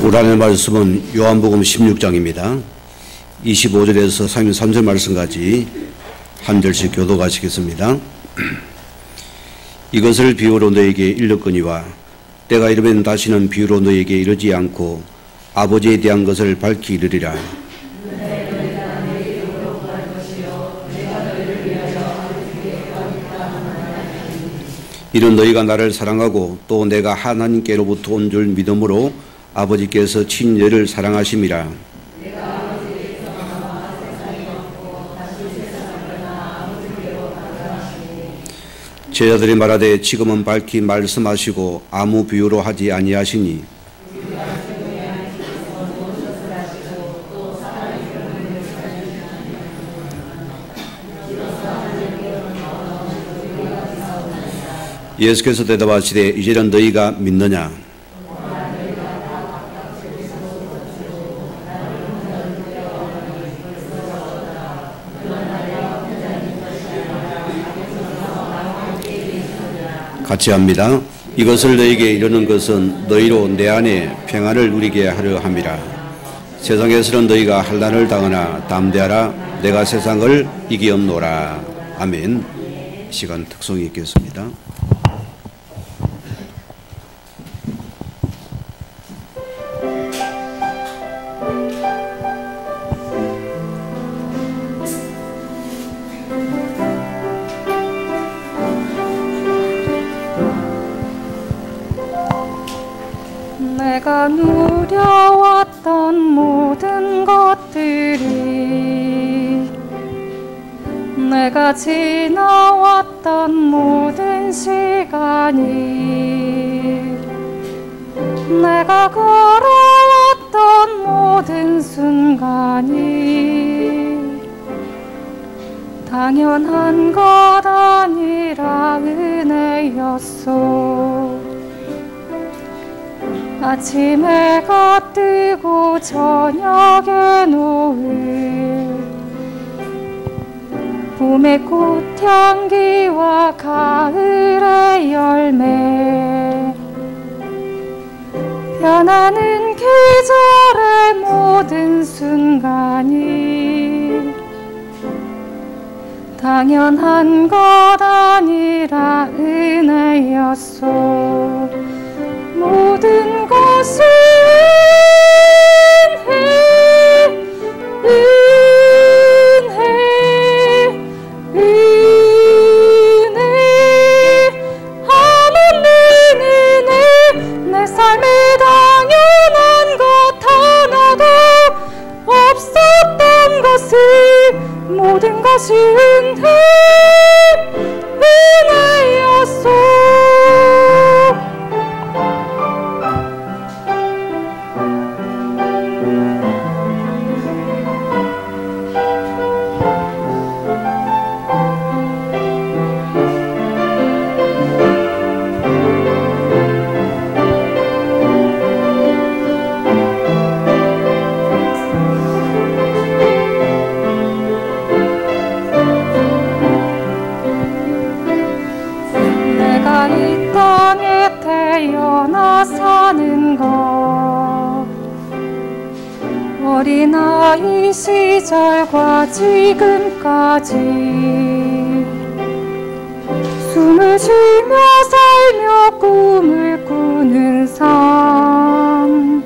오늘 하나님의 말씀은 요한복음 16장입니다. 25절에서 33절 말씀까지 한 절씩 교독하시겠습니다. 이것을 비유로 너에게 일렀거니와 때가 이르면 다시는 비유로 너에게 이르지 않고 아버지에 대한 것을 밝히 이르리라. 이는 너희가 나를 사랑하고 또 내가 하나님께로부터 온 줄 믿음으로 아버지께서 친히 너를 사랑하심이라. 제자들이 말하되 지금은 밝히 말씀하시고 아무 비유로 하지 아니하시니 예수께서 대답하시되 이제는 너희가 믿느냐? 같이 합니다. 이것을 너희에게 이르는 것은 너희로 내 안에 평안을 누리게 하려 함이라. 세상에서는 너희가 환난을 당하나 담대하라. 내가 세상을 이기었노라. 아멘. 시간 특성이 있겠습니다. 내가 누려왔던 모든 것들이, 내가 지나왔던 모든 시간이, 내가 걸어왔던 모든 순간이 당연한 것 아니라 은혜였소. 아침 해가 뜨고 저녁에 노을, 봄의 꽃향기와 가을의 열매, 변하는 계절의 모든 순간이 당연한 것 아니라 은혜였소. 모든 것은 은혜, 하나님 은혜. 내 삶에 당연한 것 하나도 없었던 것을, 모든 것이 은혜였소. 이 땅에 태어나 사는 것, 어린아이 시절과 지금까지 숨을 쉬며 살며 꿈을 꾸는 삶,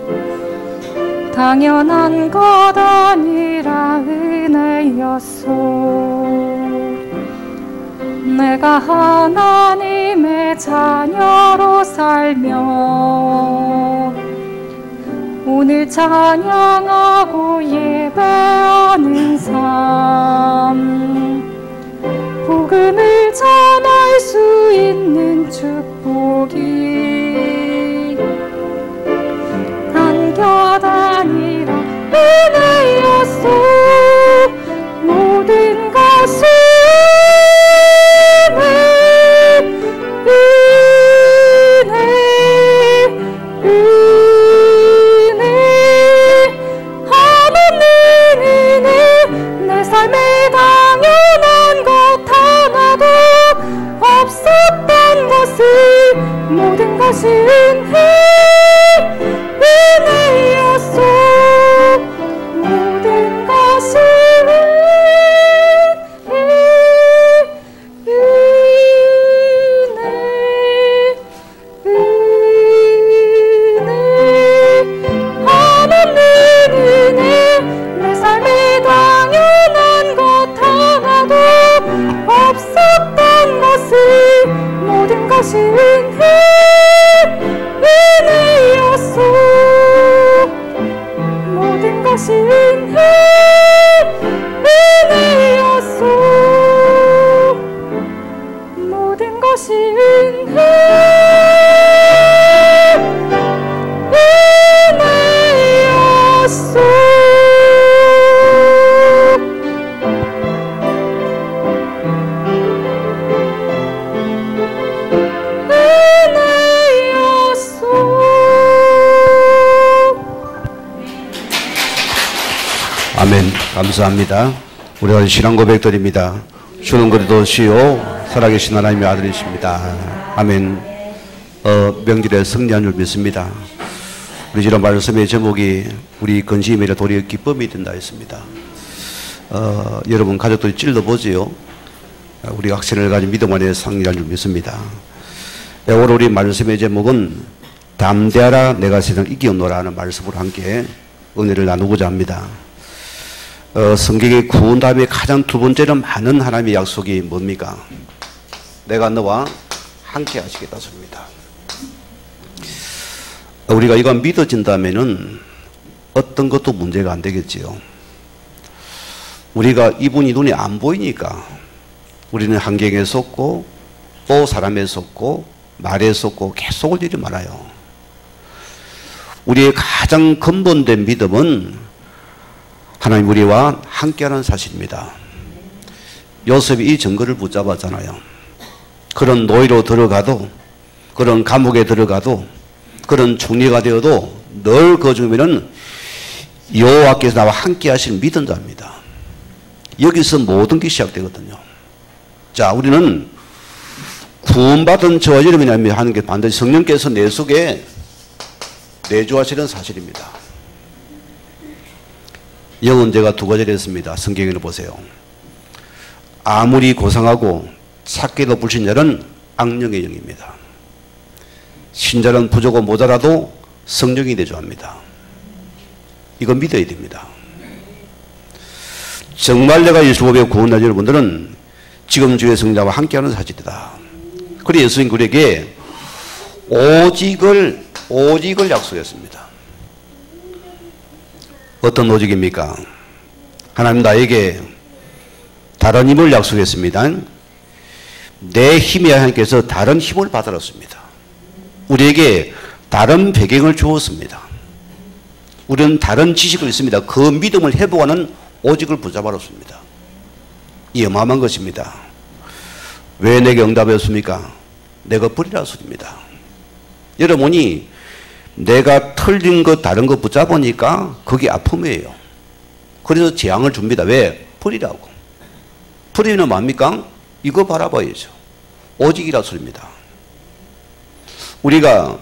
당연한 것 아니라 은혜였소. 내가 하나님의 자녀로 살며 오늘 찬양하고 예배하는 삶, 복음을 전할 수 있는 축복이 단결 아니라 은혜였소. 모든 것은 모든 감사합니다. 우리가 신앙 고백드립니다. 주는 그리도 주요 살아계신 하나님의 아들이십니다. 아멘. 명절에 승리한 줄 믿습니다. 우리 지난 말씀의 제목이 우리 근심이라 도리어 기쁨이 된다 했습니다. 여러분 가족들이 찔러보지요. 우리 확신을 가진 믿음 안에 승리한 줄 믿습니다. 오늘 우리 말씀의 제목은 담대하라 내가 세상을 이기었노라 하는 말씀으로 함께 은혜를 나누고자 합니다. 성경의 구원 다음에 가장 두 번째로 많은 하나님의 약속이 뭡니까? 내가 너와 함께 하시겠다 소리입니다. 우리가 이거 믿어진다면은 어떤 것도 문제가 안 되겠지요. 우리가 이분이 눈에 안 보이니까 우리는 환경에 속고 또 사람에 속고 말에 속고 계속 속을 일이 많아요. 우리의 가장 근본된 믿음은 하나님 우리와 함께하는 사실입니다. 요셉이 이 증거를 붙잡았잖아요. 그런 노예로 들어가도, 그런 감옥에 들어가도, 그런 총리가 되어도 늘 그 중에는 여호와께서 나와 함께 하시는 믿은 자입니다. 여기서 모든 게 시작되거든요. 자, 우리는 구원받은 저와 여러분이 하는 게 반드시 성령께서 내 속에 내주하시는 사실입니다. 영은 제가 두 가지를 했습니다. 성경을 보세요. 아무리 고상하고 착하게도 불신자는 악령의 영입니다. 신자는 부족하고 모자라도 성령이 내주합니다. 이거 믿어야 됩니다. 정말 내가 예수 보배 구원받은 여러분들은 지금 주의 성자와 함께하는 사실이다. 그래서 예수님 우리에게 오직을 약속했습니다. 어떤 오직입니까? 하나님 나에게 다른 힘을 약속했습니다. 내 힘이 하나님께서 다른 힘을 받아놨습니다. 우리에게 다른 배경을 주었습니다. 우리는 다른 지식을 있습니다. 그 믿음을 회복하는 오직을 붙잡아놨습니다. 이 어마어마한 것입니다. 왜 내게 응답했습니까? 내가 버리라 소리입니다. 여러분이 내가 틀린 것 다른 거 붙잡으니까 그게 아픔이에요. 그래서 재앙을 줍니다. 왜? 버리라고. 버리면 뭡니까? 이거 바라봐야죠. 오직이라 소리입니다. 우리가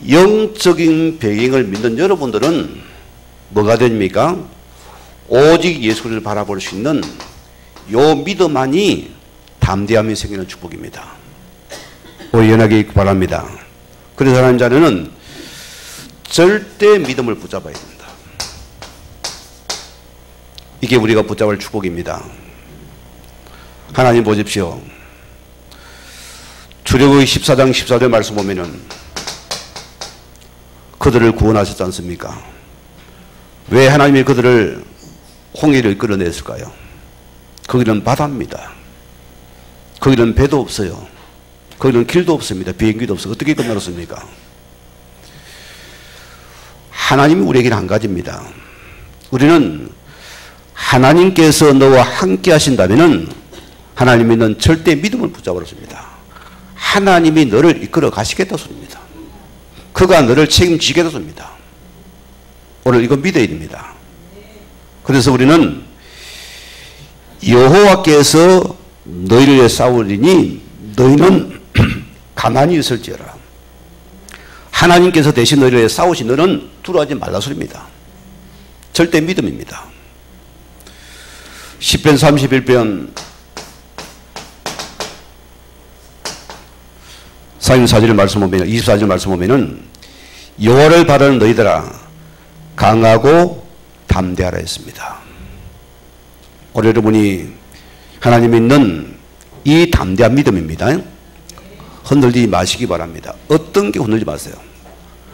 영적인 배경을 믿는 여러분들은 뭐가 됩니까? 오직 예수 그리스도를 바라볼 수 있는 요 믿음만이 담대함이 생기는 축복입니다. 오연하게 있기 바랍니다. 그래서 하나님 자녀는 절대 믿음을 붙잡아야 됩니다. 이게 우리가 붙잡을 축복입니다. 하나님 보십시오. 출애굽기 14장 14절 말씀 보면은 그들을 구원하셨지 않습니까? 왜 하나님이 그들을 홍해를 끌어냈을까요? 거기는 바다입니다. 거기는 배도 없어요. 거기는 길도 없습니다. 비행기도 없어요. 어떻게 건너갔습니까? 하나님이 우리에게는 한 가지입니다. 우리는 하나님께서 너와 함께 하신다면 하나님이 넌 절대 믿음을 붙잡았습니다. 하나님이 너를 이끌어 가시겠다 소리입니다. 그가 너를 책임지겠다 소리입니다. 오늘 이거 믿어야 됩니다. 그래서 우리는 여호와께서 너희를 위해 싸우리니 너희는 가만히 있을지어라. 하나님께서 대신 너희를 위해 싸우신 너는 두려워하지 말라 소리입니다. 절대 믿음입니다. 시편 31편 34절 말씀 보면 24절 말씀 보면은 여호와를 바라는 너희들아 강하고 담대하라 했습니다. 오늘 여러분이 하나님 믿는 이 담대한 믿음입니다. 흔들리지 마시기 바랍니다. 어떤 게 흔들리지 마세요.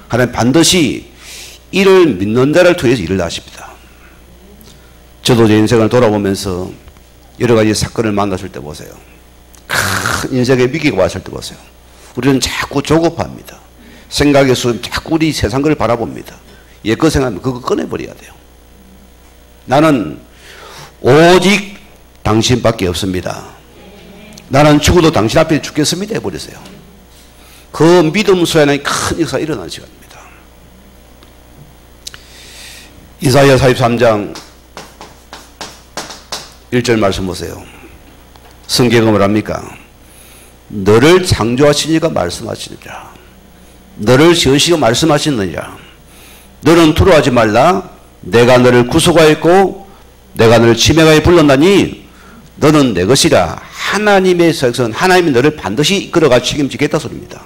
하나님 반드시 이를 믿는 자를 통해서 일을 하십니다. 저도 제 인생을 돌아보면서 여러 가지 사건을 만났을 때 보세요. 큰 인생의 위기가 왔을 때 보세요. 우리는 자꾸 조급합니다. 생각에서 자꾸 우리 세상을 바라봅니다. 옛것 생각하면 그거 꺼내버려야 돼요. 나는 오직 당신밖에 없습니다. 나는 죽어도 당신 앞에 죽겠습니다 해버리세요. 그 믿음 속에는 큰 역사가 일어나는 시간입니다. 이사야 43장 1절 말씀 보세요. 성경은 뭐랍니까? 너를 창조하신 이가 말씀하시느니라. 너를 지으시고 말씀하시느니라. 너는 두려워하지 말라. 내가 너를 구속하였고 내가 너를 지명하여 불렀나니 너는 내 것이라. 하나님의 백성은 하나님이 너를 반드시 이끌어가 책임지겠다 소리입니다.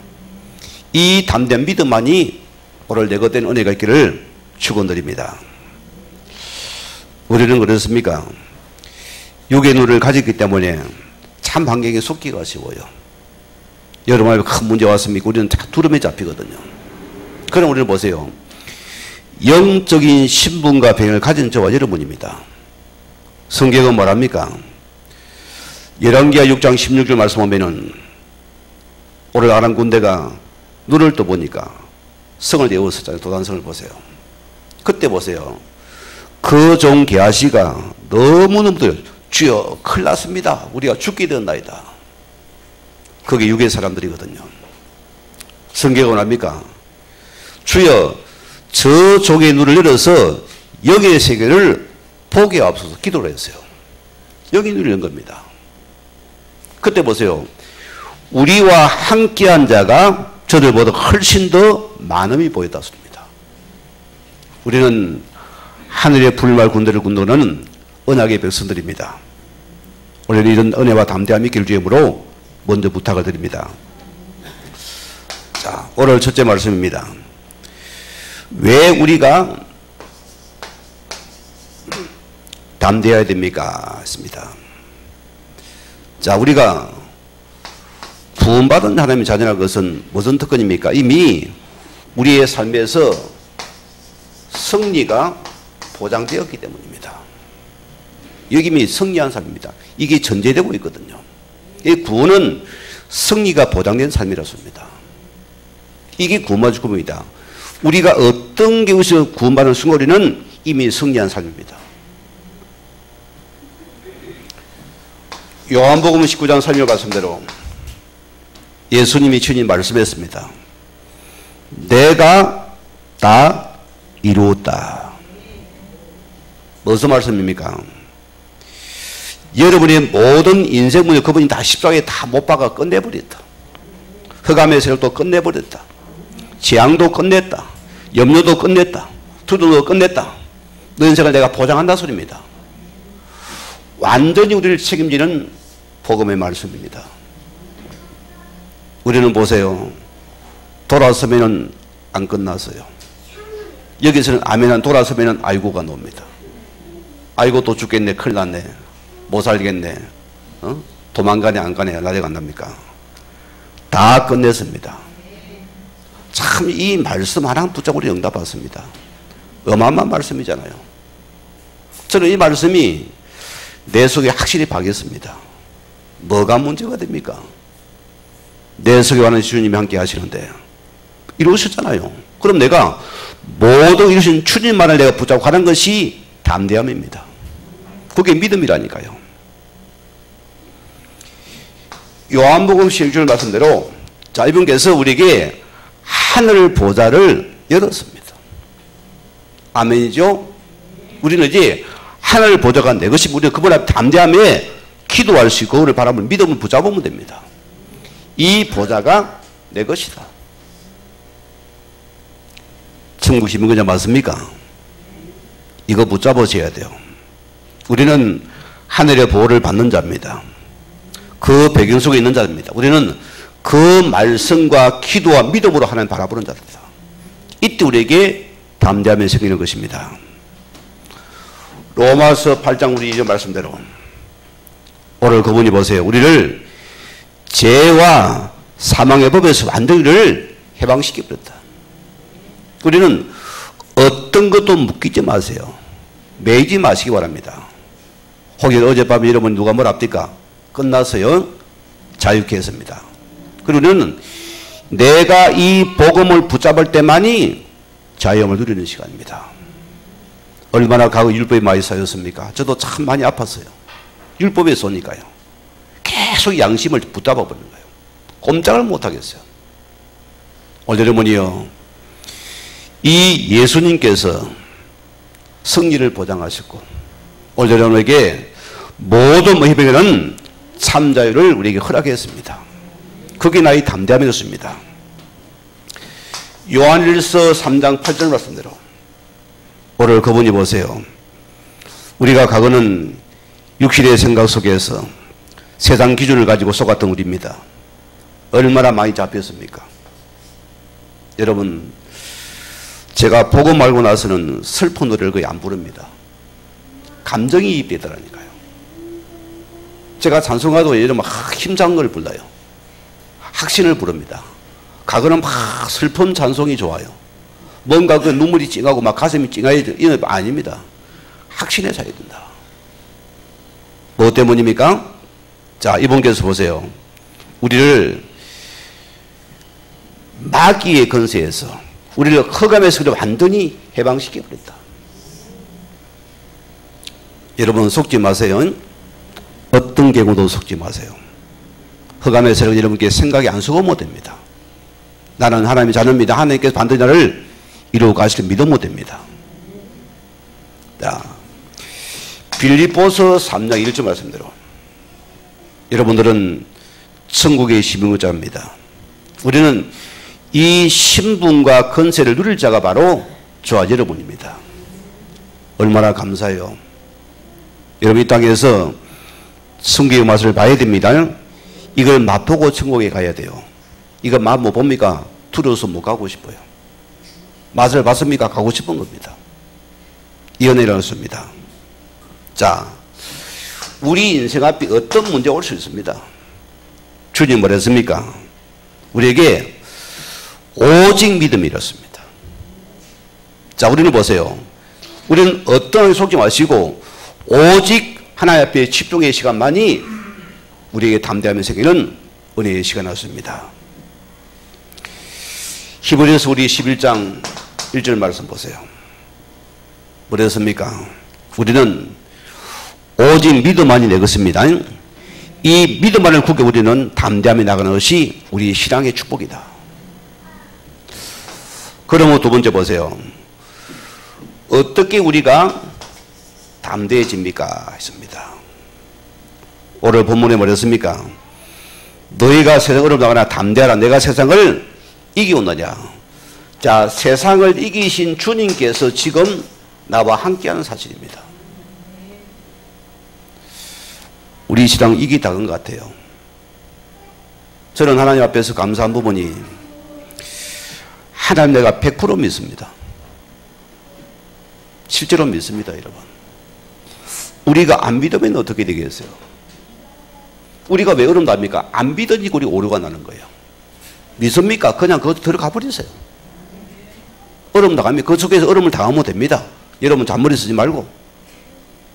이 담대한 믿음만이 오늘 내 것된 은혜가 있기를 축원드립니다. 우리는 그렇습니까? 육의 눈을 가졌기 때문에 참 환경에 속기가 쉬워요. 여러분 큰 문제 왔습니까? 우리는 두름에 잡히거든요. 그럼 우리는 보세요. 영적인 신분과 병을 가진 저와 여러분입니다. 성경은 뭐랍니까? 열왕기하 6장 16절 말씀 보면은 오늘 아람 군대가 눈을 떠보니까 성을 내었었잖아요. 도단성을 보세요. 그때 보세요. 그 종 게하시가 너무너무 주여 큰일 났습니다. 우리가 죽게 되었나이다. 그게 육의 사람들이거든요. 성경은 합니까? 주여 저 종의 눈을 열어서 영의 세계를 보게 앞서서 기도를 했어요. 영의 눈을 연 겁니다. 그때 보세요. 우리와 함께한 자가 저들보다 훨씬 더 많음이 보였다 소리입니다. 우리는 하늘의 불말 군대를 군도는 언약의 백성들입니다. 오늘 이런 은혜와 담대함이 있기를 주님으로 먼저 부탁을 드립니다. 자, 오늘 첫째 말씀입니다. 왜 우리가 담대해야 됩니까? 했습니다. 자, 우리가 구원받은 하나님의 자녀라는 것은 무슨 특권입니까? 이미 우리의 삶에서 승리가 보장되었기 때문입니다. 여기 이미 승리한 삶입니다. 이게 전제되고 있거든요. 이 구원은 승리가 보장된 삶이라서입니다. 이게 구원받은 축복입니다. 우리가 어떤 경우에서 구원받는 순간 우리는 이미 승리한 삶입니다. 요한복음 19장 3절 말씀대로 예수님이 주님 말씀했습니다. 내가 다 이루었다. 무슨 말씀입니까? 여러분의 모든 인생 문제 그분이 다 십자가에 다 못 박아 끝내버렸다. 흑암의 세력도 끝내버렸다. 재앙도 끝냈다. 염려도 끝냈다. 두려움도 끝냈다. 너 인생을 내가 보장한다 소리입니다. 완전히 우리를 책임지는 복음의 말씀입니다. 우리는 보세요. 돌아서면은 안 끝났어요. 여기서는 아멘은 돌아서면은 아이고가 나옵니다. 아이고 또 죽겠네. 큰일 났네. 못 살겠네. 도망가네 안 가네. 나대가 안 납니까? 다 끝냈습니다. 참 이 말씀 하나 붙잡고 우리 응답받습니다. 어마어마한 말씀이잖아요. 저는 이 말씀이 내 속에 확실히 박혔습니다. 뭐가 문제가 됩니까? 내 속에 와는 주님이 함께 하시는데 이루셨잖아요. 그럼 내가 모든 이루신 주님만을 내가 붙잡고 가는 것이 담대함입니다. 그게 믿음이라니까요. 요한복음 11절 말씀대로 자, 이분께서 우리에게 하늘 보좌를 열었습니다. 아멘이죠? 우리는 이제 하늘 보좌가 내 것이 우리가 그분 앞에 담대함에 기도할 수 있고 그를 바라보는 믿음을 붙잡으면 됩니다. 이 보좌가 내 것이다. 천국 시민권자 맞습니까? 이거 붙잡으셔야 돼요. 우리는 하늘의 보호를 받는 자입니다. 그 배경 속에 있는 자입니다. 우리는 그 말씀과 기도와 믿음으로 하나님 바라보는 자입니다. 이때 우리에게 담대함이 생기는 것입니다. 로마서 8장 우리 이전 말씀대로 오늘 그분이 보세요. 우리를 죄와 사망의 법에서 완전히 우리를 해방시켜버렸다. 우리는 어떤 것도 묶이지 마세요. 매이지 마시기 바랍니다. 혹여 어젯밤에 여러분 누가 뭘 합니까? 끝났어요. 자유케 했습니다. 그리고 우리는 내가 이 복음을 붙잡을 때만이 자유함을 누리는 시간입니다. 얼마나 과거 율법에 많이 쌓였습니까? 저도 참 많이 아팠어요. 율법에 쏘니까요. 계속 양심을 붙잡아 버리는 거예요. 꼼짝을 못 하겠어요. 오늘 여러분이요. 이 예수님께서 승리를 보장하셨고 오늘 여러분에게 모든 모임에는 참자유를 우리에게 허락했습니다. 그게 나의 담대함이었습니다. 요한일서 3장 8절 말씀대로 오늘 그분이 보세요. 우리가 과거는 육신의 생각 속에서 세상 기준을 가지고 속았던 우리입니다. 얼마나 많이 잡혔습니까? 여러분, 제가 복음 알고 나서는 슬픈 노래를 거의 안 부릅니다. 감정이입되더라니까요. 제가 찬송가도 예를 들면 힘찬 걸 불러요. 확신을 부릅니다. 과거는 막 슬픈 찬송이 좋아요. 뭔가 그 눈물이 찡하고 막 가슴이 찡해야 돼. 이건 아닙니다. 확신에 살아야 된다. 뭐 때문입니까? 자, 이분께서 보세요. 우리를 마귀의 건세에서 우리를 흑암에서 완전히 해방시켜버렸다. 여러분 속지 마세요. 어떤 경우도 속지 마세요. 흑암의 세력은 여러분께 생각이 안 서고 못됩니다. 나는 하나님의 자녀입니다. 하나님께서 반드시 나를 이루어 가실 믿어 못됩니다. 자, 빌립보서 3장 1절 말씀대로 여러분들은 천국의 시민자입니다. 우리는 이 신분과 건세를 누릴 자가 바로 저와 여러분입니다. 얼마나 감사해요. 여러분 이 땅에서 천국의 맛을 봐야 됩니다. 이걸 맛보고 천국에 가야 돼요. 이거 맛 못 봅니까? 두려워서 못 가고 싶어요. 맛을 봤습니까? 가고 싶은 겁니다. 이 은혜를 얻습니다. 자, 우리 인생 앞에 어떤 문제가 올 수 있습니다. 주님 뭐라 했습니까? 우리에게 오직 믿음이 이렇습니다. 자, 우리는 보세요. 우리는 어떤 속지 마시고 오직 하나님 앞에 집중의 시간만이 우리에게 담대하며 생기는 은혜의 시간이었습니다. 히브리서 우리 11장 1절 말씀 보세요. 뭐라 했습니까? 우리는 오직 믿음만이 내 것입니다. 이 믿음만을 굳게 우리는 담대함에 나가는 것이 우리 신앙의 축복이다. 그러면 두 번째 보세요. 어떻게 우리가 담대해집니까? 했습니다. 오늘 본문에 뭐랬습니까? 너희가 세상으로 나가나 담대하라. 내가 세상을 이기었느냐. 자, 세상을 이기신 주님께서 지금 나와 함께하는 사실입니다. 우리 신앙 이기다는 것 같아요. 저는 하나님 앞에서 감사한 부분이 하나님 내가 100% 믿습니다. 실제로 믿습니다, 여러분. 우리가 안 믿으면 어떻게 되겠어요? 우리가 왜 얼음 답니까? 안 믿으니까 우리 오류가 나는 거예요. 믿습니까? 그냥 그거 들어가 버리세요. 얼음 나가면 그 속에서 얼음을 당하면 됩니다. 여러분 잔머리 쓰지 말고.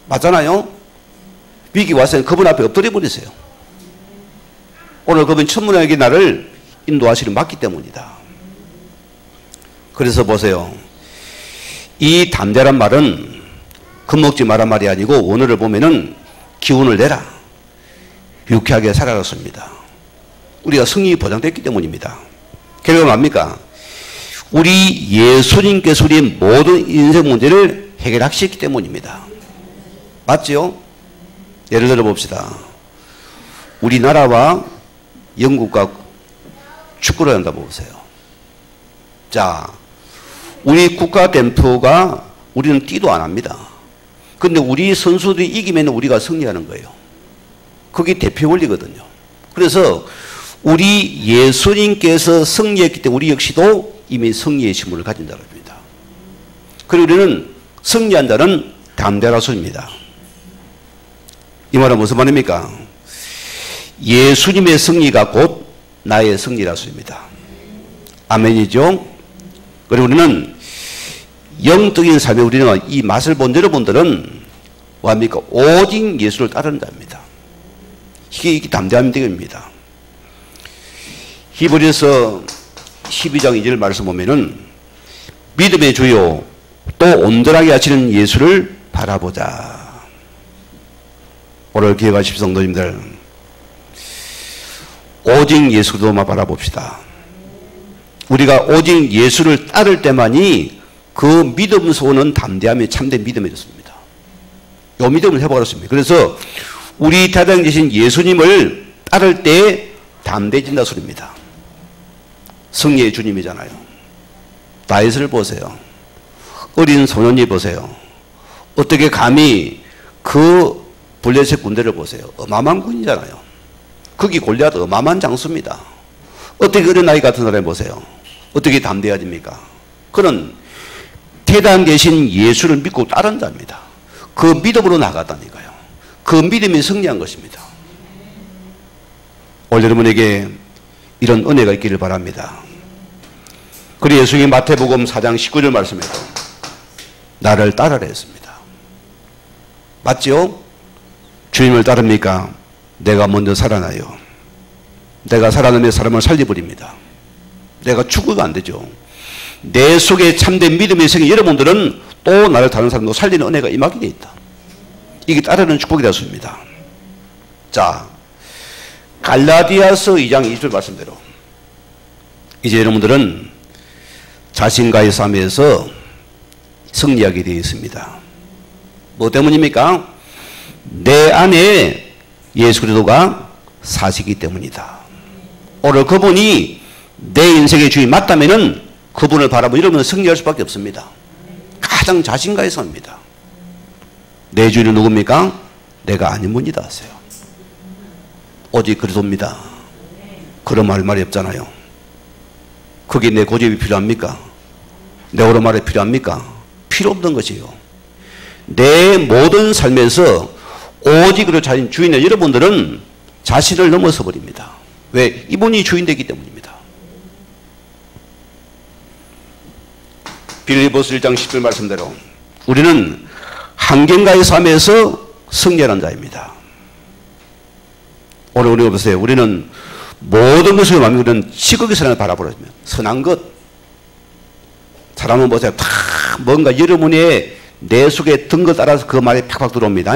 맞잖아요? 위기 왔으니 그분 앞에 엎드려 버리세요. 오늘 그분 천문학의 나를 인도하시는 맞기 때문이다. 그래서 보세요. 이 담대란 말은 겁먹지 마란 말이 아니고 오늘을 보면은 기운을 내라. 유쾌하게 살아갔습니다. 우리가 승리 보장됐기 때문입니다. 결과는 뭡니까? 우리 예수님께서 우리의 모든 인생 문제를 해결하셨기 때문입니다. 맞죠? 예를 들어 봅시다. 우리나라와 영국과 축구를 한다 보세요. 자, 우리 국가대표가 우리는 뛰도 안 합니다. 근데 우리 선수들이 이기면 우리가 승리하는 거예요. 그게 대표 원리거든요. 그래서 우리 예수님께서 승리했기 때문에 우리 역시도 이미 승리의 신분을 가진다는 겁니다. 그리고 우리는 승리한 자는 담대하라 소리입니다. 이 말은 무슨 말입니까? 예수님의 승리가 곧 나의 승리라 소리입니다. 아멘이죠? 그리고 우리는 영적인 삶에 우리는 이 맛을 본 여러분들은 뭐합니까? 오직 예수를 따르는 자입니다. 이게 담대한 믿음입니다. 히브리서 12장 2절 말씀 보면은 믿음의 주요 또 온전하게 하시는 예수를 바라보자. 오늘 기억하십시오, 성도님들. 오직 예수도만 바라봅시다. 우리가 오직 예수를 따를 때만이 그 믿음 속에는 담대함이 참된 믿음이 됐습니다. 이 믿음을 해보겠습니다. 그래서 우리 대장 되신 예수님을 따를 때 담대해진다 소리입니다. 승리의 주님이잖아요. 다윗을 보세요. 어린 소년이 보세요. 어떻게 감히 그 블레셋 군대를 보세요. 어마어마한 군이잖아요. 거기 골리앗 어마어마한 장수입니다. 어떻게 어린 아이 같은 사람을 보세요. 어떻게 담대해집니까? 그는 태단 계신 예수를 믿고 따른 자입니다. 그 믿음으로 나갔다니까요. 그 믿음이 승리한 것입니다. 오늘 여러분에게 이런 은혜가 있기를 바랍니다. 그리고 예수님이 마태복음 4장 19절 말씀에도 나를 따르라 했습니다. 맞죠? 주님을 따릅니까? 내가 먼저 살아나요. 내가 살아나면 사람을 살려버립니다. 내가 죽어가 안 되죠. 내 속에 참된 믿음이 생긴 여러분들은 또 나를 다른 사람도 살리는 은혜가 임하게 되어 있다. 이게 따르는 축복이 되었습니다. 자, 갈라디아서 2장 20절 말씀대로 이제 여러분들은 자신과의 싸움에서 승리하게 되어 있습니다. 뭐 때문입니까? 내 안에 예수 그리스도가 사시기 때문이다. 오늘 그분이 내 인생의 주인 맞다면은 그분을 바라보고 이러면 승리할 수밖에 없습니다. 가장 자신과의 싸움입니다. 내 주인은 누굽니까? 내가 아닌 분이다 하세요. 오직 그리스도입니다. 그런 말이 없잖아요. 그게 내 고집이 필요합니까? 내 오랜말이 필요합니까? 필요 없는 것이에요. 내 모든 삶에서 오직 그리고 자신 주인의 여러분들은 자신을 넘어서 버립니다. 왜? 이분이 주인 되기 때문입니다. 빌립보서 1장 10절 말씀대로 우리는 환경과의 삶에서 승리하는 자입니다. 오늘 우리가 보세요. 우리는 모든 것을 만드는 지극히 선을 바라보면 선한 것. 사람은 보세요. 다 뭔가 여러분의 내 속에 든 것 따라서 그 말이 팍팍 들어옵니다.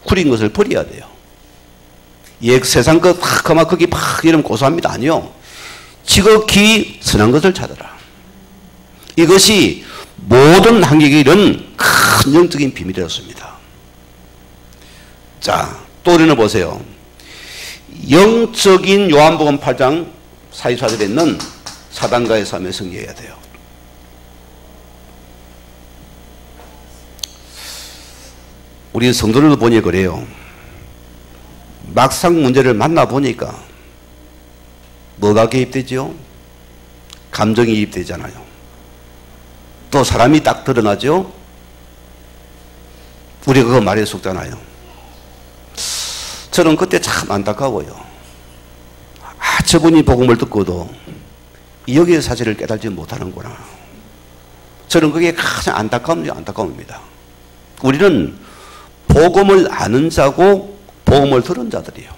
구린 것을 버려야 돼요. 세상 것 그만 거기 팍 이러면 고소합니다. 아니요. 지극히 선한 것을 찾아라. 이것이 모든 한계에 이른 큰 영적인 비밀이었습니다. 자, 또 우리는 보세요. 영적인 요한복음 8장 44절에 있는 사단과의 싸움에 승리해야 돼요. 우리 성도들도 보니 그래요. 막상 문제를 만나보니까 뭐가 개입되죠? 감정이 개입되잖아요. 또 사람이 딱 드러나죠? 우리가 그 말에 속잖아요. 저는 그때 참 안타까워요. 저분이 복음을 듣고도 여기의 사실을 깨달지 못하는구나. 저는 그게 가장 안타까움입니다. 우리는 복음을 아는 자고 복음을 들은 자들이에요.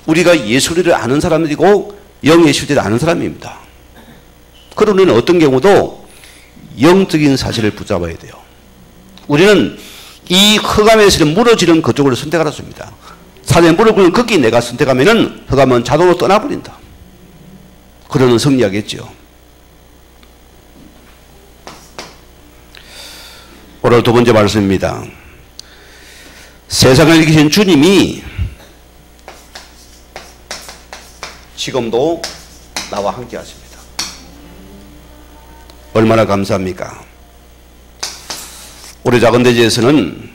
우리가 예수를 아는 사람들이고 영의 실제를 아는 사람입니다. 그런 우리는 어떤 경우도 영적인 사실을 붙잡아야 돼요. 우리는 이 흑암에서 무너지는 그쪽을 선택하였습니다. 산에 물을 끓는 거기 내가 선택하면은 흑암은 자동으로 떠나버린다. 그러는 승리하겠죠. 오늘 두 번째 말씀입니다. 세상을 이기신 주님이 지금도 나와 함께 하십니다. 얼마나 감사합니까? 우리 작은 대지에서는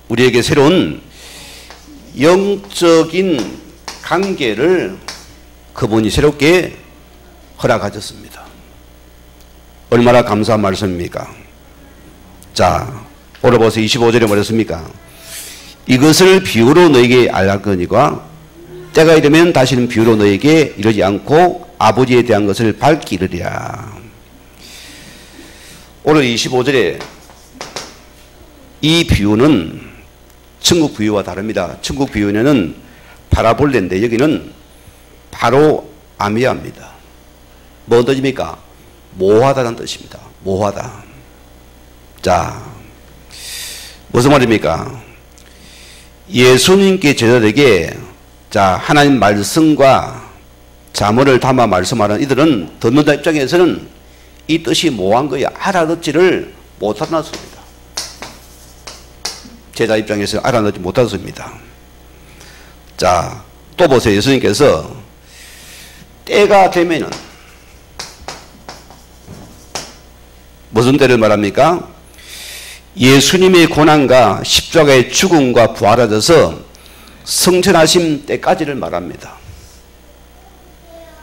우리에게 새로운 영적인 관계를 그분이 새롭게 허락하셨습니다. 얼마나 감사한 말씀입니까? 자, 오늘 벌써 25절에 뭐랬습니까? 이것을 비유로 너에게 알라거니와 때가 이르면 다시는 비유로 너에게 이르지 않고 아버지에 대한 것을 밝히 이르리라. 오늘 25절에 이 비유는 천국 비유와 다릅니다. 천국 비유는 파라볼레인데 여기는 바로 아미아입니다. 뭔 뜻입니까? 모호하다는 뜻입니다. 모호하다. 자, 무슨 말입니까? 예수님께 제자들에게 자, 하나님 말씀과 자문을 담아 말씀하는 이들은 듣는 자 입장에서는 이 뜻이 모호한 거야. 알아듣지를 못하였습니다. 제자 입장에서 알아듣지 못하였습니다. 자, 또 보세요. 예수님께서 때가 되면은 무슨 때를 말합니까? 예수님의 고난과 십자가의 죽음과 부활하셔서 성천하심 때까지를 말합니다.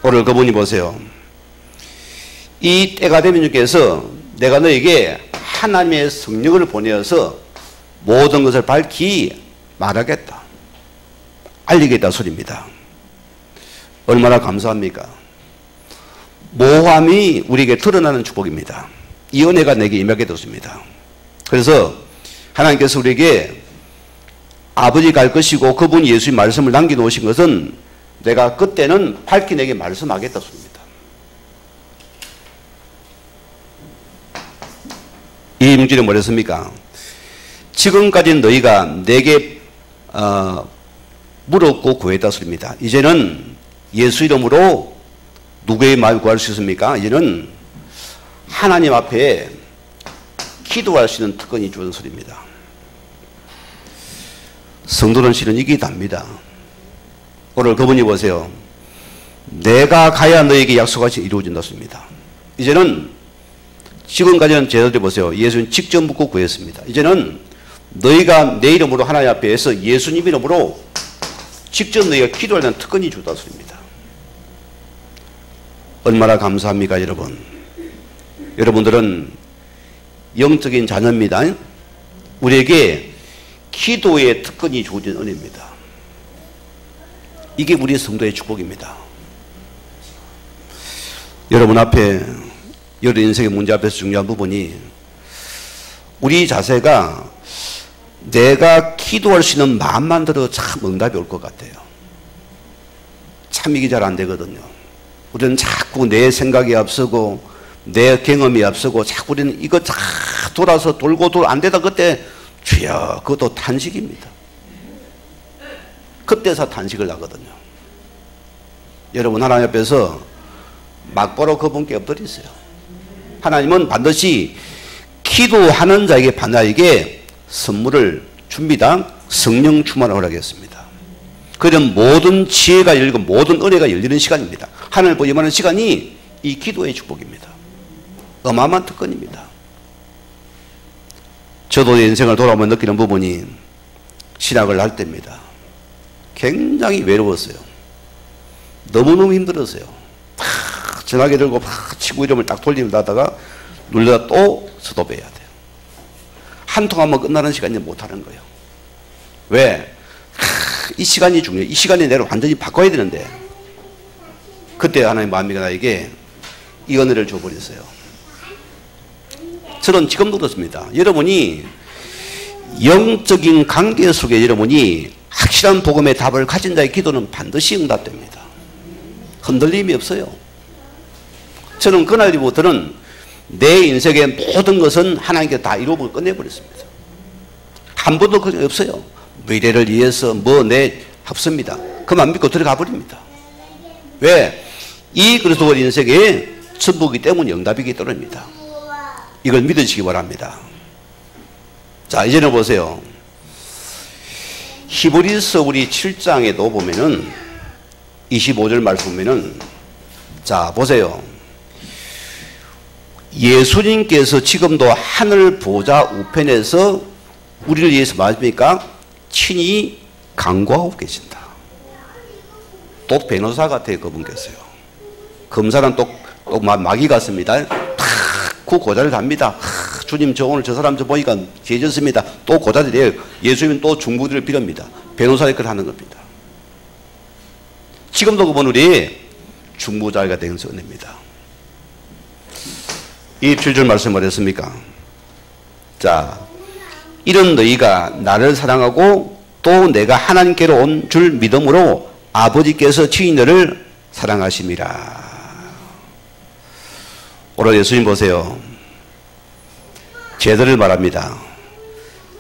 오늘 그분이 보세요. 이 때가 되면 주께서 내가 너에게 하나님의 성령을 보내어서 모든 것을 밝히 말하겠다. 알리겠다 소리입니다. 얼마나 감사합니까? 모함이 우리에게 드러나는 축복입니다. 이 은혜가 내게 임하게 되었습니다. 그래서 하나님께서 우리에게 아버지 갈 것이고 그분이 예수의 말씀을 남겨놓으신 것은 내가 그때는 밝히 내게 말씀하겠다 소리입니다. 이 문제는 뭐랬습니까? 지금까지는 너희가 내게 물었고 구했다 소리입니다. 이제는 예수 이름으로 누구의 마음을 구할 수 있습니까? 이제는 하나님 앞에 기도할 수 있는 특권이 주어진 소리입니다. 성도는 실은 이게 답니다. 오늘 그분이 보세요. 내가 가야 너에게 약속같이 이루어진다 소리입니다. 이제는 지금까지는 제자들이 보세요. 예수님 직접 묻고 구했습니다. 이제는 너희가 내 이름으로 하나님 앞에서 예수님 이름으로 직접 너희가 기도하는 특권이 주다 소리입니다. 얼마나 감사합니까 여러분. 여러분들은 영적인 자녀입니다. 우리에게 기도의 특권이 주어진 은혜입니다. 이게 우리 성도의 축복입니다. 여러분 앞에 여러 인생의 문제 앞에서 중요한 부분이 우리 자세가 내가 기도할 수 있는 마음만 들어도 참 응답이 올 것 같아요. 참 이게 잘 안 되거든요. 우리는 자꾸 내 생각이 앞서고 내 경험이 앞서고 자꾸 우리는 이거 다 돌아서 돌고 안 되다 그때 주여 그것도 탄식입니다. 그때서 탄식을 하거든요. 여러분 하나님 앞에서 막바로 그분께 엎드리세요. 하나님은 반드시 기도하는 자에게 반자에게 선물을 줍니다. 성령 충만을 허락했습니다. 그런 모든 지혜가 열리고 모든 은혜가 열리는 시간입니다. 하나님을 보임하는 시간이 이 기도의 축복입니다. 어마어마한 특권입니다. 저도 인생을 돌아보면 느끼는 부분이 신학을 할 때입니다. 굉장히 외로웠어요. 너무너무 힘들었어요. 전화기 들고 친구 이름을 딱 돌리다가 눌러다 또 스톱해야 돼요. 한 통 하면 끝나는 시간이 못하는 거예요. 왜? 이 시간이 중요해요. 이 시간에 내가 완전히 바꿔야 되는데 그때 하나님 마음이 나에게 이 은혜를 줘버렸어요. 저는 지금도 그렇습니다. 여러분이 영적인 관계 속에 여러분이 확실한 복음의 답을 가진 자의 기도는 반드시 응답됩니다. 흔들림이 없어요. 저는 그날 이후부터는 내 인생의 모든 것은 하나님께 다 이루고 끝내버렸습니다. 한 번도 그게 없어요. 미래를 위해서 내 합습니다. 그만 믿고 들어가 버립니다. 왜? 이 그리스도 인생의 전부이기 때문에 응답이기 때문입니다. 이걸 믿으시기 바랍니다. 자, 이제는 보세요. 히브리서 우리 7장에도 보면은 25절 말씀 보면은 자, 보세요. 예수님께서 지금도 하늘 보좌 우편에서 우리를 위해서 말입니까? 친히 간구하고 계신다. 또 변호사 같아요, 그분께서요. 검사는 또 마귀 같습니다. 그 고자를 답니다. 주님, 저 오늘 저 사람 저 보니까 죄졌습니다. 또 고자를 내요. 예수님은 또 중보들을 빌립니다. 변호사 역할을 하는 겁니다. 지금도 그분 우리 중보자가 되는 은혜입니다. 이 7절 말씀 뭐랬습니까? 자, 이런 너희가 나를 사랑하고 또 내가 하나님께로 온 줄 믿음으로 아버지께서 친히 너를 사랑하심이라. 오늘 예수님 보세요. 제자들 말합니다.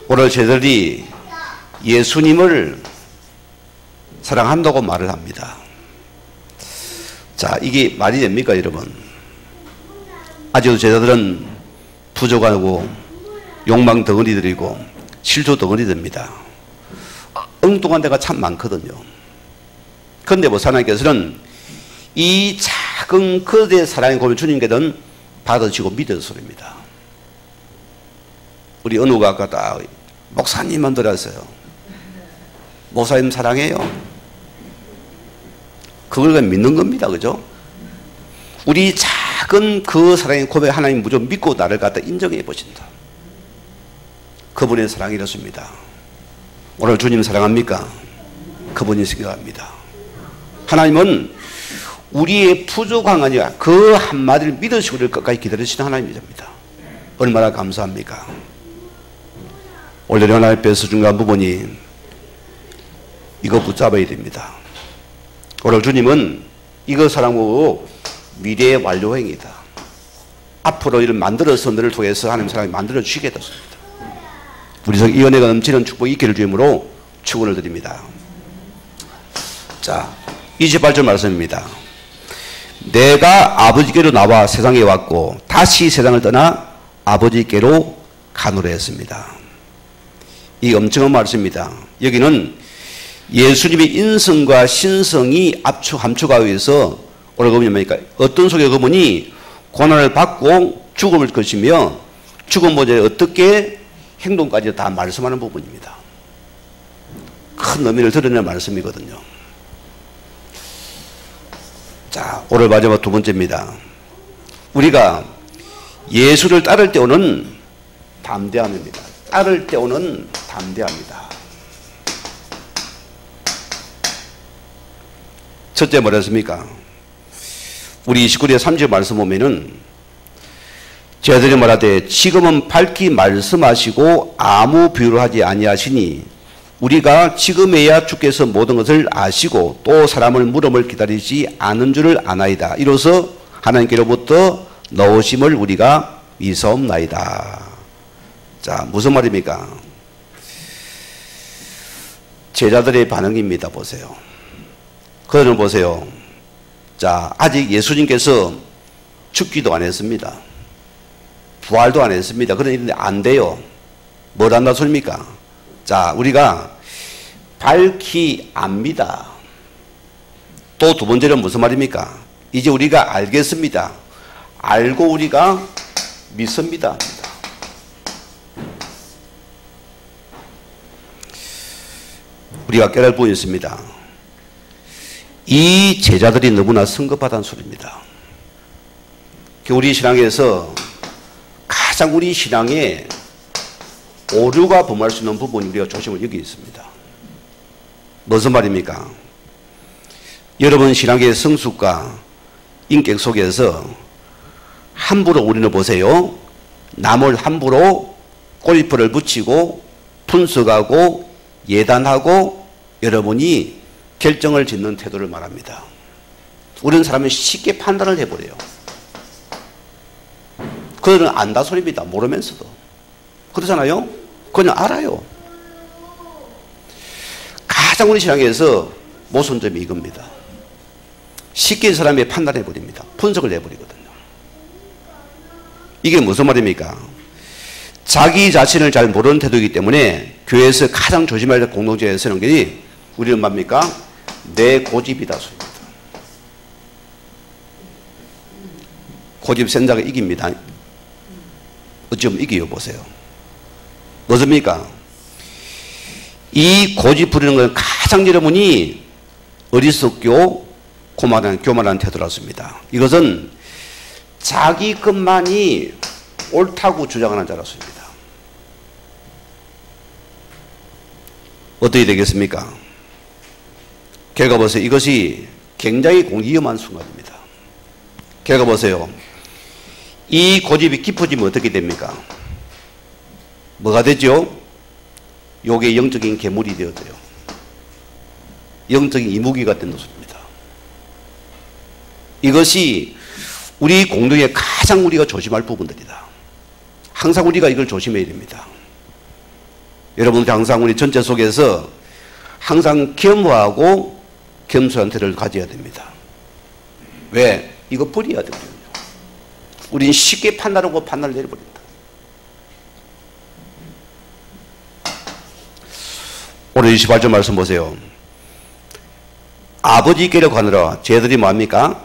오늘 제자들이 예수님을 사랑한다고 말을 합니다. 자, 이게 말이 됩니까, 여러분? 아직도 제자들은 부족하고 욕망 덩어리들이고 실조 덩어리들입니다. 엉뚱한 데가 참 많거든요. 그런데 뭐 하나님께서는 이 작은 그대의 사랑의 고백을 주님께는 받아주고 믿어서 소리입니다. 우리 은우가 아까 딱 목사님만 들었어요. 목사님 사랑해요. 그걸 믿는 겁니다. 그죠? 우리 작은 그 사랑의 고백 하나님 무조건 믿고 나를 갖다 인정해 보신다. 그분의 사랑이 이렇습니다. 오늘 주님 사랑합니까? 그분이 생각합니다. 하나님은 우리의 부족한 아니라 그 한마디를 믿으시고 우리를 끝까지 기다리시는 하나님이십니다. 얼마나 감사합니까? 오늘 하나님 앞에서 중요한 부분이 이거 붙잡아야 됩니다. 오늘 주님은 이거 사랑하고 미래의 완료행이다. 앞으로 이를 만들어서 너를 통해서 하나님 사랑이 만들어 주시겠습니다. 우리 이 은혜가 넘치는 축복이 있기를 주임으로 축원을 드립니다. 자, 28절 말씀입니다. 내가 아버지께로 나와 세상에 왔고 다시 세상을 떠나 아버지께로 가노라 했습니다. 이 엄청난 말씀입니다. 여기는 예수님의 인성과 신성이 함축하기 위해서 오늘 그분이 뭡니까? 어떤 속에 그분이 고난을 받고 죽음을 것이며 죽음 모델에 어떻게 행동까지 다 말씀하는 부분입니다. 큰 의미를 드러내는 말씀이거든요. 자, 오늘 마지막 두 번째입니다. 우리가 예수를 따를 때 오는 담대함입니다. 따를 때 오는 담대함이다. 첫째 뭐랬습니까? 우리 29절 30절 말씀 보면은 제자들이 말하되 지금은 밝히 말씀하시고 아무 비유를 하지 아니하시니 우리가 지금에야 주께서 모든 것을 아시고 또 사람을 물음을 기다리지 않은 줄을 아나이다. 이로써 하나님께로부터 넣으심을 우리가 믿사옵나이다. 자, 무슨 말입니까? 제자들의 반응입니다. 보세요. 그들은 보세요. 자, 아직 예수님께서 죽기도 안 했습니다. 부활도 안 했습니다. 그런데 안 돼요. 뭘 한다 소리입니까? 자, 우리가 밝히 압니다. 또 두 번째는 무슨 말입니까? 이제 우리가 알겠습니다. 알고 우리가 믿습니다. 우리가 깨달을 부분이 있습니다. 이 제자들이 너무나 성급하다는 소리입니다. 우리 신앙에서 가장 우리 신앙에 오류가 범할 수 있는 부분이 우리가 조심을 여기 있습니다. 무슨 말입니까? 여러분 신앙의 성숙과 인격 속에서 함부로 우리는 보세요. 남을 함부로 꼬리표를 붙이고 분석하고 예단하고 여러분이 결정을 짓는 태도를 말합니다. 우리는 사람이 쉽게 판단을 해버려요. 그들은 안다 소리입니다. 모르면서도. 그렇잖아요? 그냥 알아요. 가장 우리 신앙에서 모순점이 이겁니다. 쉽게 사람이 판단해버립니다. 분석을 해버리거든요. 이게 무슨 말입니까? 자기 자신을 잘 모르는 태도이기 때문에 교회에서 가장 조심해야 될 공동체에 서는 게 우리는 뭡니까? 내 고집이다 소리입니다. 고집 센 자가 이깁니다. 어찌보면 이겨요. 보세요. 무엇입니까? 이 고집 부리는 건 가장 여러분이 어리석고 교만한 태도라습니다. 이것은 자기 것만이 옳다고 주장하는 자라습니다. 어떻게 되겠습니까? 결과 보세요. 이것이 굉장히 위험한 순간입니다. 결과 보세요. 이 고집이 깊어지면 어떻게 됩니까? 뭐가 되죠? 요게 영적인 괴물이 되어져요. 영적인 이무기가 된다는 소리입니다. 이것이 우리 공동에 가장 우리가 조심할 부분들이다. 항상 우리가 이걸 조심해야 됩니다. 여러분들 항상 우리 전체 속에서 항상 겸허하고 겸손한 태도를 가져야 됩니다. 왜? 이거 버려야 되거든요. 우리는 쉽게 판단하고 판단을 내려버린다. 오늘 28절 말씀 보세요. 아버지께로 가느라 저희들이 뭐합니까?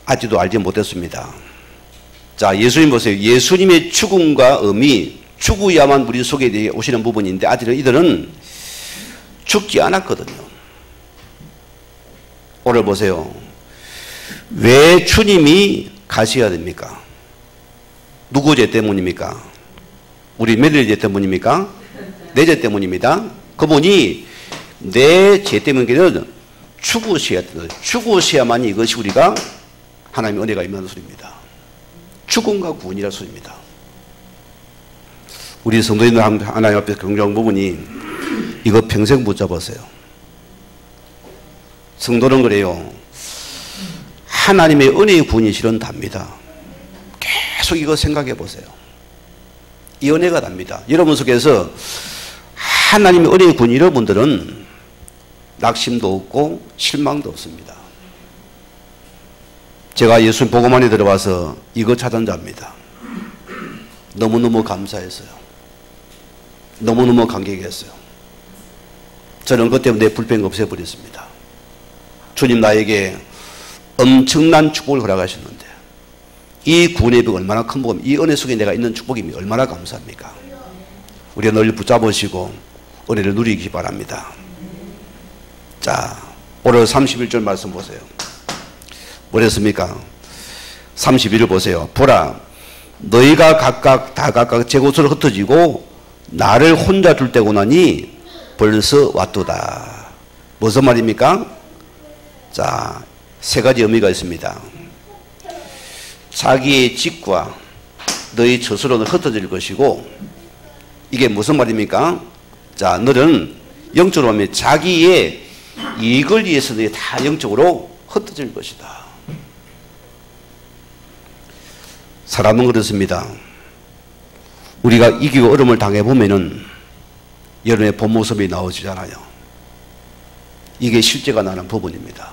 아직도 알지 못했습니다. 자, 예수님 보세요. 예수님의 죽음과 의미, 죽어야만 우리 속에 오시는 부분인데 아직은 이들은 죽지 않았거든요. 오늘 보세요. 왜 주님이 가셔야 됩니까? 누구 죄 때문입니까? 우리 며느리 죄 때문입니까? 내 죄 때문입니다. 그분이 내 죄 때문에는 죽으셔야 돼요. 죽으셔야만 이것이 우리가 하나님의 은혜가 임하는 소리입니다. 죽음과 구원이라는 소리입니다. 우리 성도님들 하나님 앞에서 경종한 부분이 이거 평생 붙잡으세요. 성도는 그래요. 하나님의 은혜의 구원이 실은 답니다. 계속 이거 생각해 보세요. 이 은혜가 답니다. 여러분 속에서 하나님의 은혜의 구원 여러분들은 낙심도 없고 실망도 없습니다. 제가 예수님 복음안에 들어와서 이거 찾은 자입니다. 너무너무 감사했어요. 너무너무 감격했어요. 저는 그것 때문에 내 불평을 없애버렸습니다. 주님 나에게 엄청난 축복을 허락하셨는데 이 구원의 복 얼마나 큰 복음, 이 은혜 속에 내가 있는 축복이 얼마나 감사합니까? 우리가 늘 붙잡으시고 은혜를 누리기 바랍니다. 자, 오늘 31절 말씀 보세요. 뭐랬습니까? 31을 보세요. 보라, 너희가 각각 제 곳으로 흩어지고 나를 혼자 둘 때고 나니 벌써 왔도다. 무슨 말입니까? 자, 세 가지 의미가 있습니다. 자기의 집과 너희 처소로는 흩어질 것이고, 이게 무슨 말입니까? 자, 너는 영적으로 보면 자기의 이익을 위해서 너희 다 영적으로 흩어질 것이다. 사람은 그렇습니다. 우리가 이기고 어려움을 당해보면은 여러분의 본 모습이 나오지잖아요. 이게 실제가 나는 부분입니다.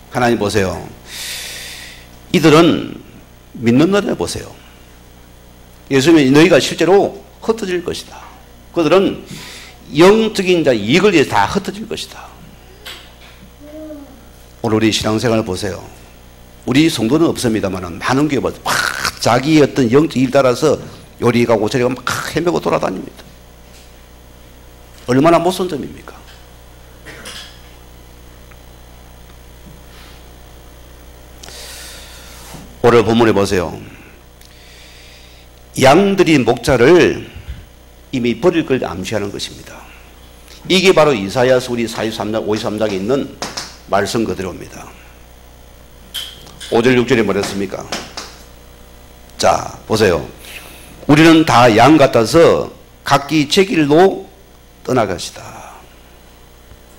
하나님 보세요. 이들은 믿는 날에 보세요. 예수님이 너희가 실제로 흩어질 것이다. 그들은 영적인 이익을 위해서 다 흩어질 것이다. 오늘 우리 신앙생활을 보세요. 우리 성도는 없습니다만 많은 교회 막 자기의 어떤 영적 일 따라서 요리 가고 저리 가고 막 헤매고 돌아다닙니다. 얼마나 못선 점입니까? 오늘 본문에 보세요. 양들이 목자를 이미 버릴 걸 암시하는 것입니다. 이게 바로 이사야서 우리 43장, 53장에 있는 말씀 그대로입니다. 5절 6절에 뭐랬습니까? 자, 보세요. 우리는 다 양 같아서 각기 제 길로 떠나가시다.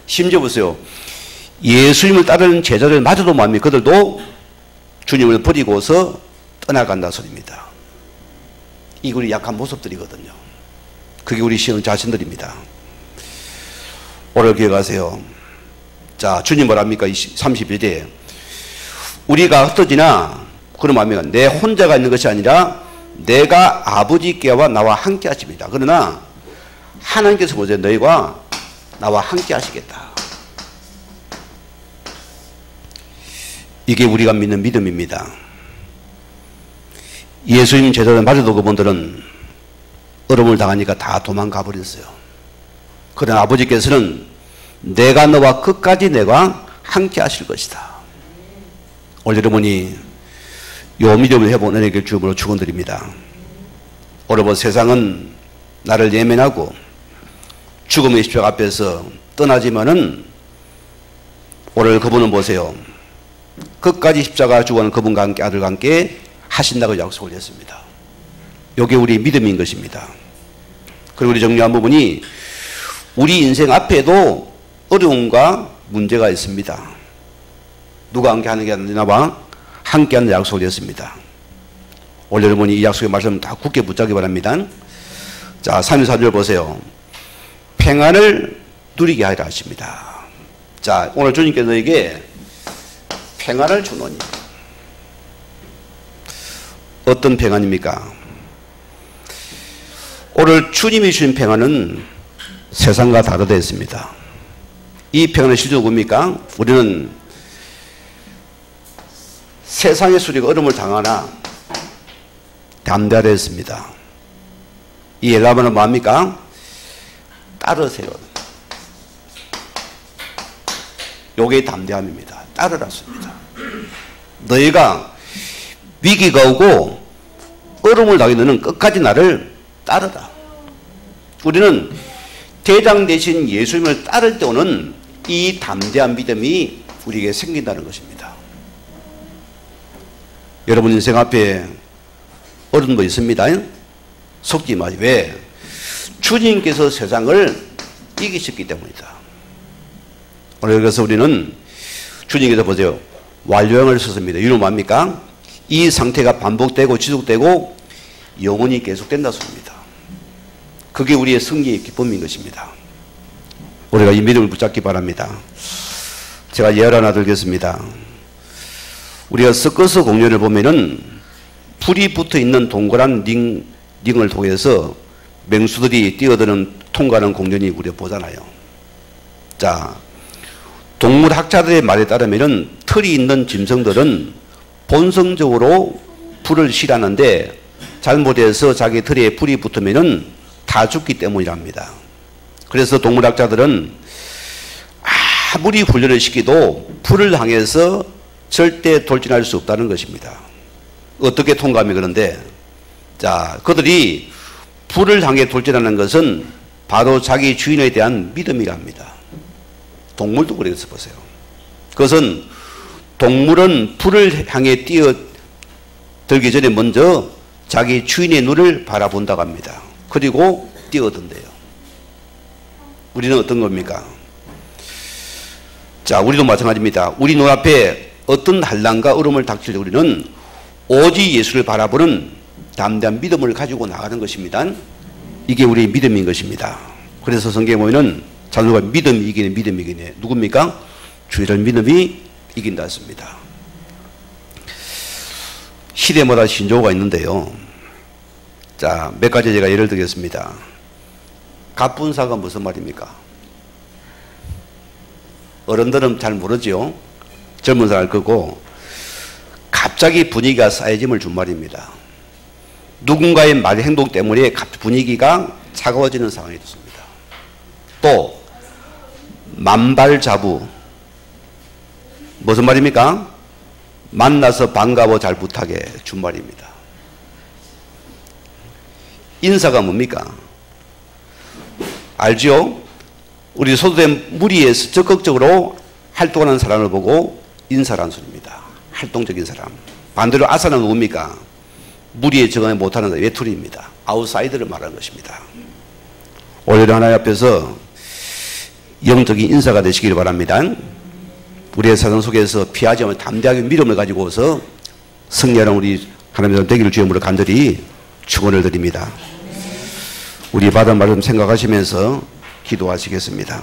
심지어 보세요. 예수님을 따르는 제자들 마저도 뭐합니까? 그들도 주님을 버리고서 떠나간다 소리입니다. 이게 우리 약한 모습들이거든요. 그게 우리 신앙 자신들입니다. 오늘 기억하세요. 자, 주님 뭐랍니까? 31절. 우리가 흩어지나 그러면 뭡니까? 내 혼자가 있는 것이 아니라 내가 아버지께와 나와 함께 하십니다. 그러나 하나님께서 보세요. 너희와 나와 함께 하시겠다. 이게 우리가 믿는 믿음입니다. 예수님 제자들 마저도 그분들은 어려움을 당하니까 다 도망가 버렸어요. 그러나 아버지께서는 내가 너와 끝까지 내가 함께 하실 것이다. 오늘 여러분이 요 믿음을 해본 은혜를 주음으로 축원드립니다. 오늘 세상은 나를 예면하고 죽음의 십자가 앞에서 떠나지만은 오늘 그분은 보세요. 끝까지 십자가 죽어가는 그분과 함께 아들과 함께 하신다고 약속을 했습니다. 이게 우리 믿음인 것입니다. 그리고 우리 정리한 부분이 우리 인생 앞에도 어려움과 문제가 있습니다. 누가 함께 하는 게 아니라 함께 하는 약속을 했습니다. 오늘 여러분이 이 약속의 말씀 다 굳게 붙잡기 바랍니다. 자, 34절 보세요. 평안을 누리게 하리라 하십니다. 자, 오늘 주님께서 너에게 평안을 주노니. 어떤 평안입니까? 오늘 주님이 주신 평안은 세상과 다르다 했습니다. 이 평안의 실존은 뭡니까? 우리는 세상의 수리가 어려움을 당하나 담대하라 했습니다. 이 헬라어는 뭐합니까? 따르세요. 요게 담대함입니다. 따르라습니다. 너희가 위기가 오고 어려움을 당해 너는 끝까지 나를 따르라. 우리는 대장 대신 예수님을 따를 때 오는 이 담대한 믿음이 우리에게 생긴다는 것입니다. 여러분 인생 앞에 어려움도 있습니다. 속지 마세요. 왜? 주님께서 세상을 이기셨기 때문이다. 오늘 그래서 우리는 주님께서 보세요. 완료형을 썼습니다. 이유는 뭡니까? 이 상태가 반복되고 지속되고 영원히 계속된다 소리입니다. 그게 우리의 승리의 기쁨인 것입니다. 우리가 이 믿음을 붙잡기 바랍니다. 제가 예를 하나 들겠습니다. 우리가 서커스 공연을 보면은 불이 붙어 있는 동그란 링을 통해서 맹수들이 뛰어드는 통과하는 공연이 우리가 보잖아요. 자, 동물학자들의 말에 따르면은 털이 있는 짐승들은 본성적으로 불을 싫어하는데 잘못해서 자기 털에 불이 붙으면은 다 죽기 때문이랍니다. 그래서 동물학자들은 아무리 훈련을 시키도 불을 향해서 절대 돌진할 수 없다는 것입니다. 어떻게 통감이 그런데, 자, 그들이 불을 향해 돌진하는 것은 바로 자기 주인에 대한 믿음이랍니다. 동물도 그래서 보세요. 그것은 동물은 불을 향해 뛰어들기 전에 먼저 자기 주인의 눈을 바라본다고 합니다. 그리고 뛰어든대요. 우리는 어떤 겁니까? 자, 우리도 마찬가지입니다. 우리 눈앞에 어떤 한란과 어려움을 닥칠 때 우리는 오직 예수를 바라보는 담대한 믿음을 가지고 나가는 것입니다. 이게 우리의 믿음인 것입니다. 그래서 성경에 보면은 자녀가 믿음이 이기네, 믿음이 이기네. 누굽니까? 주의를 믿음이 이긴다 했습니다. 시대마다 신조어가 있는데요. 자, 몇 가지 제가 예를 들겠습니다. 갑분사가 무슨 말입니까? 어른들은 잘 모르죠. 젊은 사람 알 거고, 갑자기 분위기가 쌓여짐을 준 말입니다. 누군가의 말, 행동 때문에 분위기가 차가워지는 상황이 됐습니다. 또 만발자부, 무슨 말입니까? 만나서 반가워 잘 부탁해 준 말입니다. 인사가 뭡니까? 알죠? 우리 소도된 무리에서 적극적으로 활동하는 사람을 보고 인사라는 소리입니다. 활동적인 사람. 반대로 아사는 뭡니까? 무리에 적응을 못하는 외톨이입니다. 아웃사이더를 말하는 것입니다. 오늘 하나님 앞에서 영적인 인사가 되시길 바랍니다. 우리의 사상 속에서 피하지 않으면 담대하게 믿음을 가지고서 승리하는 우리 하나님의 되기를 주님으로 간절히 축원을 드립니다. 우리 받은 말씀 생각하시면서 기도하시겠습니다.